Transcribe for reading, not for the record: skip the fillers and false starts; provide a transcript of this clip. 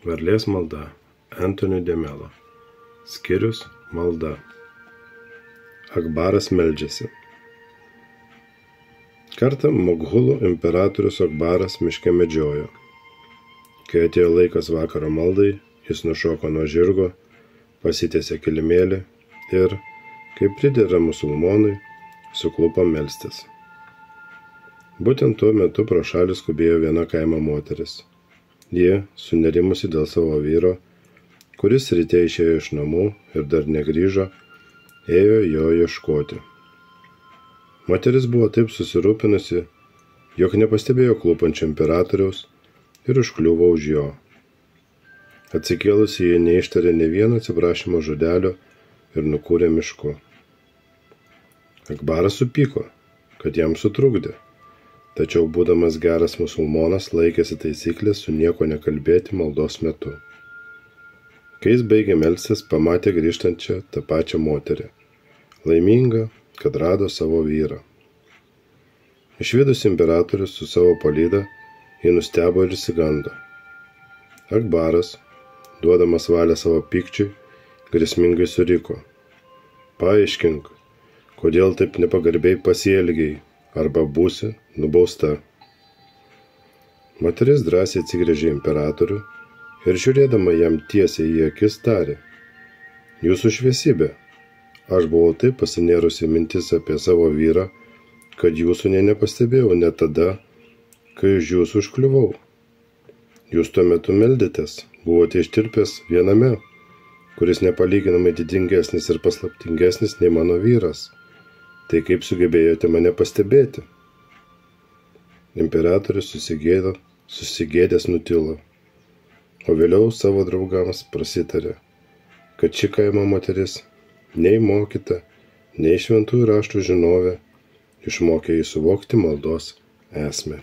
Varlės malda. Antoniui de Melo. Skyrius malda. Akbaras meldžiasi. Kartą Moghulų imperatorius Akbaras miške medžiojo. Kai atėjo laikas vakaro maldai, jis nušoko nuo žirgo, pasitiesė kilimėlį ir, kaip pridera musulmonui, suklupo melstis. Būtent tuo metu pro šalį skubėjo viena kaimo moteris. Ji, sunerimusi dėl savo vyro, kuris ryte išėjo iš namų ir dar negrįžo, ėjo jo ieškoti. Moteris buvo taip susirūpinusi, jog nepastebėjo klupančio imperatoriaus ir užkliuvo už jo. Atsikėlusi, jie neištarė nė vieno atsiprašymo žodelio ir nukūrė mišku. Akbaras supyko, kad jam sutrukdė, tačiau būdamas geras musulmonas laikėsi taisyklės su nieko nekalbėti maldos metu. Kai jis baigė melstis, pamatė grįžtančią tą pačią moterį, laimingą, kad rado savo vyrą. Išvydus imperatorius su savo palyda, jį nustebo ir išsigando. Akbaras, duodamas valią savo pykčiui, grėsmingai suriko: "Paaiškink, kodėl taip nepagarbiai pasielgei, arba būsi nubausta." Moteris drąsiai atsigręžė imperatorių ir žiūrėdama jam tiesiai į akis tarė: "Jūsų šviesybė, aš buvau taip pasinėrusi mintis apie savo vyrą, kad jūsų nė nepastebėjau net tada, kai už jūsų užkliuvau. Jūs tuo metu meldėtės, buvote ištirpęs viename, kuris nepalyginamai didingesnis ir paslaptingesnis nei mano vyras. Tai kaip sugebėjote mane pastebėti?" Imperatorius susigėdęs nutilo, o vėliau savo draugams prasitarė, kad ši kaimo moteris, nei mokyta, nei šventųjų raštų žinovė, išmokė jį suvokti maldos esmę.